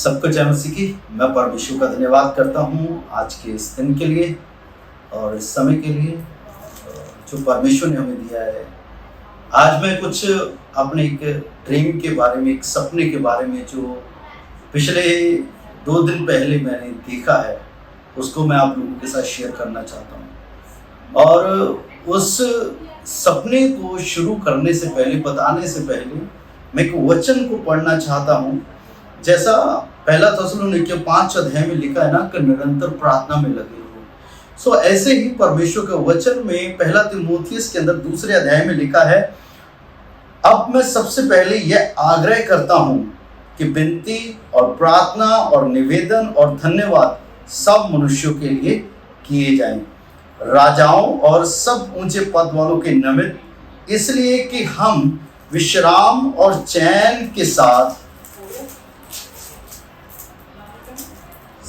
सबको जय मसीह की। मैं परमेश्वर का धन्यवाद करता हूँ आज के इस दिन के लिए और इस समय के लिए जो परमेश्वर ने हमें दिया है। आज मैं कुछ अपने एक ड्रीम के बारे में, एक सपने के बारे में जो पिछले 2 दिन पहले मैंने देखा है, उसको मैं आप लोगों के साथ शेयर करना चाहता हूँ। और उस सपने को शुरू करने से पहले, बताने से पहले मैं एक वचन को पढ़ना चाहता हूँ। जैसा पहला थिस्सलुनीकियों 5 अध्याय में लिखा है ना कि निरंतर प्रार्थना में लगे रहो। सो ऐसे ही परमेश्वर के वचन में पहला तीमुथियुस के अंदर 2 अध्याय में लिखा है, अब मैं सबसे पहले यह आग्रह करता हूँ कि विनती और प्रार्थना और निवेदन और धन्यवाद सब मनुष्यों के लिए किए जाएं, राजाओं और सब ऊंचे पद वालों के निमित्त, इसलिए कि हम विश्राम और चैन के साथ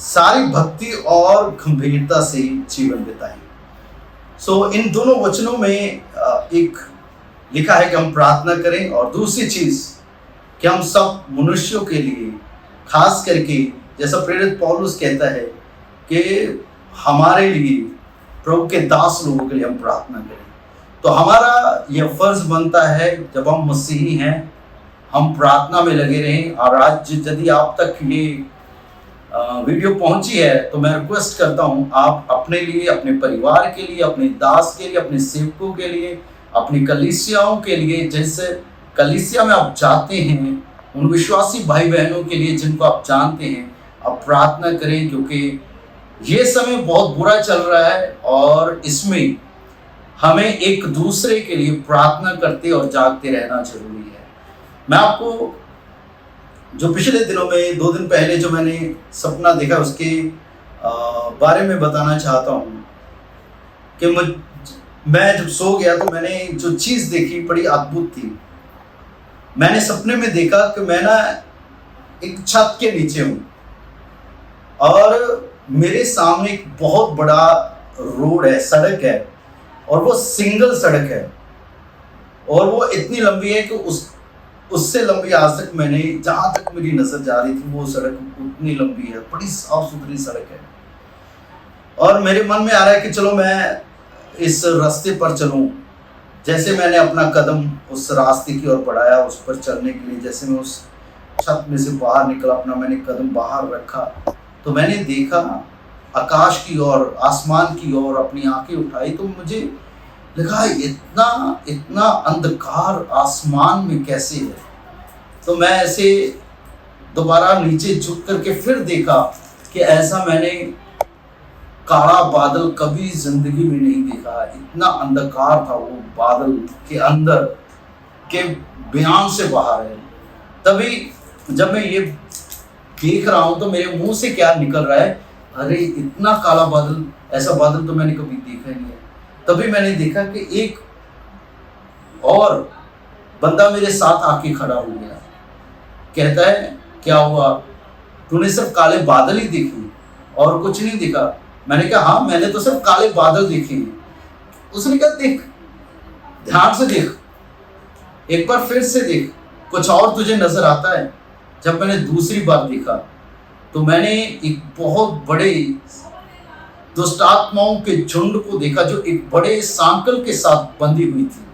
सारी भक्ति और गंभीरता से जीवन बिताएं। इन दोनों वचनों में एक लिखा है कि हम प्रार्थना करें, और दूसरी चीज कि हम सब मनुष्यों के लिए, खास करके जैसा प्रेरित पौलुस कहता है कि हमारे लिए, प्रभु के दास लोगों के लिए हम प्रार्थना करें। तो हमारा यह फर्ज बनता है, जब हम मसीही हैं, हम प्रार्थना में लगे रहें। और आज यदि आप तक ये वीडियो पहुंची है तो मैं रिक्वेस्ट करता हूं, आप अपने लिए, अपने परिवार के लिए, अपने दास के लिए, अपने सेवकों के लिए, अपनी कलीसियाओं के लिए, जैसे कलीसिया में आप जाते हैं, उन विश्वासी भाई बहनों के लिए जिनको आप जानते हैं, आप प्रार्थना करें। क्योंकि ये समय बहुत बुरा चल रहा है और इसमें हमें एक दूसरे के लिए प्रार्थना करते और जागते रहना जरूरी है। मैं आपको जो पिछले दिनों में 2 दिन पहले जो मैंने सपना देखा उसके बारे में बताना चाहता हूँ कि मैं जब सो गया तो मैंने जो चीज़ देखी बड़ी अद्भुत थी। मैंने सपने में देखा कि मैं ना एक छत के नीचे हूँ और मेरे सामने एक बहुत बड़ा रोड है, सड़क है, और वो सिंगल सड़क है और वो इतनी लंबी है कि उससे लंबी आज तक मैंने, जहाँ तक मेरी नजर जा रही थी, वो सड़क उतनी लंबी है, बड़ी साफ सुथरी सड़क है। और मेरे मन में आ रहा है कि चलो मैं इस रास्ते पर चलूं। जैसे मैंने अपना कदम उस रास्ते की ओर बढ़ाया, उस पर चलने के लिए, जैसे मैं उस छत में से बाहर निकला, अपना मैंने कदम बाहर रखा, तो मैंने देखा आकाश की ओर, आसमान की ओर अपनी आंखें उठाई, तो मुझे लगा इतना अंधकार आसमान में कैसे है। तो मैं ऐसे दोबारा नीचे झुक करके फिर देखा कि ऐसा मैंने काला बादल कभी जिंदगी में नहीं देखा। इतना अंधकार था वो बादल के अंदर के बयान से बाहर है। तभी जब मैं ये देख रहा हूं तो मेरे मुंह से क्या निकल रहा है, अरे इतना काला बादल, ऐसा बादल तो मैंने कभी देखा ही नहीं है। तभी मैंने देखा कि एक और बंदा मेरे साथ आके खड़ा हो गया। कहता है, क्या हुआ, तूने सिर्फ काले बादल ही देखे और कुछ नहीं देखा? मैंने कहा हाँ, मैंने तो सिर्फ काले बादल देखे हैं। उसने कहा देख, ध्यान से देख, एक बार फिर से देख, कुछ और तुझे नजर आता है। जब मैंने दूसरी बार देखा तो मैंने एक बहुत बड़े दुष्ट आत्माओं के झुंड को देखा जो एक बड़े सांकल के साथ बंधी हुई थी।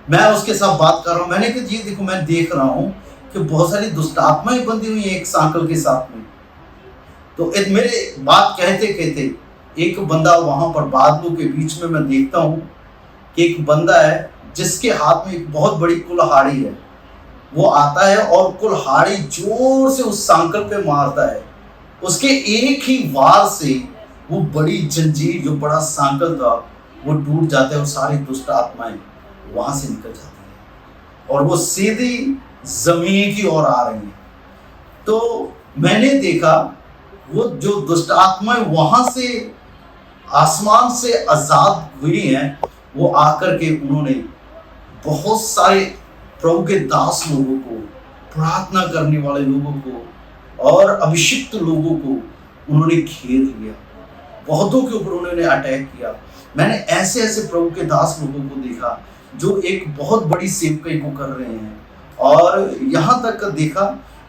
मैं उसके साथ बात कर रहा हूं, मैंने कहा जी देखो, मैं देख रहा हूं कि बहुत सारी दुष्ट आत्माएं बंधी हुई हैं एक सांकल के साथ में। तो मेरे बात कहते कहते एक बंदा वहां पर बादलों के बीच में, मैं देखता हूं कि एक बंदा है जिसके हाथ में एक बहुत बड़ी कुल्हाड़ी है। वो आता है और कुल्हाड़ी जोर से उस सांकल पे मारता है। उसके एक ही वार से वो बड़ी जंजीर, जो बड़ा सांकल था, वो टूट जाता है और सारी दुष्ट आत्माएं वहां से निकल जाती हैं और वो सीधी जमीन की ओर आ रही हैं। तो मैंने देखा वो जो दुष्ट आत्माएं वहां से आसमान से आजाद हुई हैं, वो आकर के उन्होंने बहुत सारे प्रभु के दास लोगों को, प्रार्थना करने वाले लोगों को और अभिषिक्त लोगों को उन्होंने घेर लिया। बहुतों के ऊपर उन्होंने अटैक किया। मैंने ऐसे ऐसे प्रभु के दास लोगों को देखा जो एक बहुत बड़ी सेवकाई को कर रहे हैं। और यहाँ तक देखा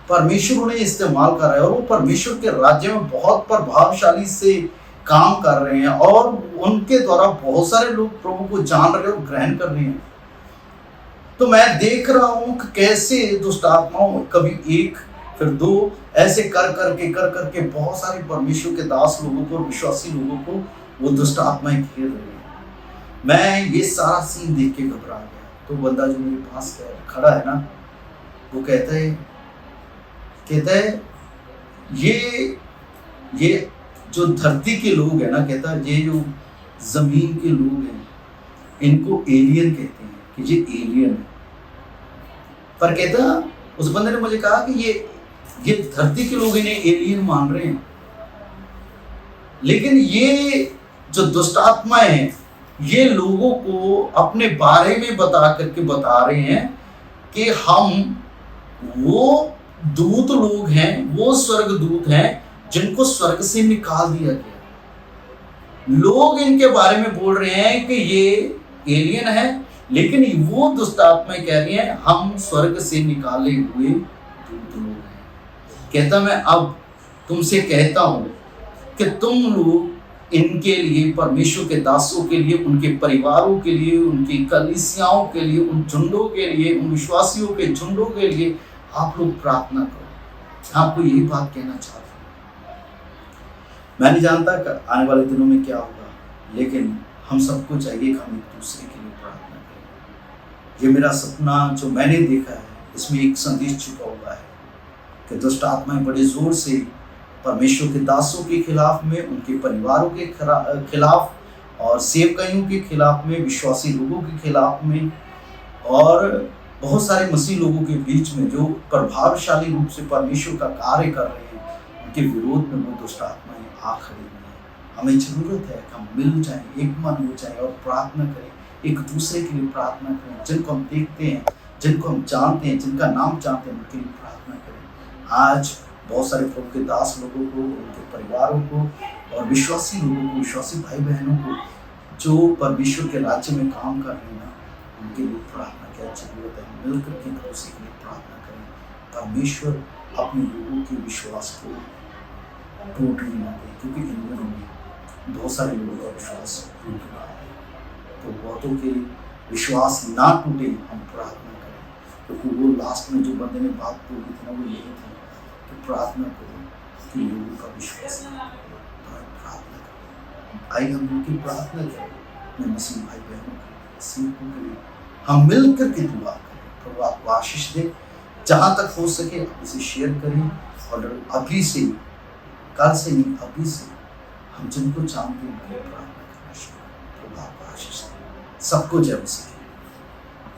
परमेश्वर उन्हें इस्तेमाल कर रहा है और वो परमेश्वर के राज्य में बहुत प्रभावशाली से काम कर रहे हैं और उनके द्वारा बहुत सारे लोग प्रभु को जान रहे और ग्रहण कर रहे हैं। तो मैं देख रहा हूं कि कैसे दुष्ट आत्माओं, कभी एक फिर दो, ऐसे कर करके बहुत सारे परमेश्वर के दास लोगों को, विश्वासी लोगों को वो दुष्ट आत्माएं घेर रही हैं। मैं ये सारा सीन देख के घबरा गया। तो बंदा जो मेरे पास खड़ा है ना, वो कहता है ये जो धरती के लोग हैं ना, कहता है ये जो जमीन के लोग हैं इनको एलियन कहते हैं, कि ये एलियन है। पर कहता, उस बंदे ने मुझे कहा कि ये धरती के लोग इन्हें एलियन मान रहे हैं, लेकिन ये जो दुष्ट आत्माएं हैं ये लोगों को अपने बारे में बता रहे हैं कि हम वो दूत लोग हैं, वो स्वर्ग दूत हैं जिनको स्वर्ग से निकाल दिया गया। लोग इनके बारे में बोल रहे हैं कि ये एलियन है, लेकिन वो दुष्ट आत्माएं कह रही हैं हम स्वर्ग से निकाले हुए दूत लोग हैं। कहता, मैं अब तुमसे कहता हूं कि तुम लोग इनके लिए, परमेश्वर के दासों के लिए, उनके परिवारों के लिए, उनकी कलीसियाओं के लिए, उन झुंडों के लिए, उन विश्वासियों के झुंडों के लिए आप लोग प्रार्थना करो। आपको यही बात कहना चाहता हूं। मैं नहीं जानता कि आने वाले दिनों में क्या होगा, लेकिन हम सबको चाहिए कि हम एक दूसरे के लिए प्रार्थना करें। ये मेरा सपना जो मैंने देखा है, इसमें एक संदेश छुपा हुआ है कि दुष्ट आत्माएं बड़े जोर से परमेश्वर के दासों के खिलाफ में, उनके परिवारों के खिलाफ और सेवकाइयों के खिलाफ में, विश्वासी लोगों के खिलाफ में और बहुत सारे मसीह लोगों के बीच में जो प्रभावशाली रूप से परमेश्वर का कार्य कर रहे हैं, उनके विरोध में वो दुष्ट आत्माएं आ खड़ी हुई हैं। हमें जरूरत है कि हम मिल जाएं, एक मन हो जाए और प्रार्थना करें, एक दूसरे के लिए प्रार्थना करें। जिनको हम देखते हैं, जिनको हम जानते हैं, जिनका नाम जानते हैं, उनके लिए प्रार्थना करें। आज बहुत सारे प्रभु के दास लोगों को, उनके परिवारों को और विश्वासी लोगों को, विश्वासी भाई बहनों को जो परमेश्वर के राज्य में काम कर रहे हैं ना, उनके लिए प्रार्थना की जरूरत है। मिलकर के दूसरे के लिए प्रार्थना करें। परमेश्वर अपने लोगों के विश्वास को टूटने ना दे, क्योंकि इन दिनों में बहुत सारे लोगों का विश्वास टूट रहा है। तो बहुतों के विश्वास ना टूटे, हम प्रार्थना करें। क्योंकि वो लास्ट में जो बंदे ने बात बोली थी ना, वो यही थी कि प्रार्थना करो कि लोगों का विश्वास ना टूटे। तो प्रार्थना करें, आइए हम लोग की प्रार्थना करें। मैं मसीह भाई बहनों के सेवकों के लिए हम मिलकर के दुआ करें। प्रभु आपको आशीष दे। जहाँ तक हो सके आप इसे शेयर करें और अभी से, कल से नहीं, अभी से हम जिनको जानते हैं उनकी प्रार्थना करना शुरू करें। प्रभु आपको आशीष दे। सबको जय मसीह।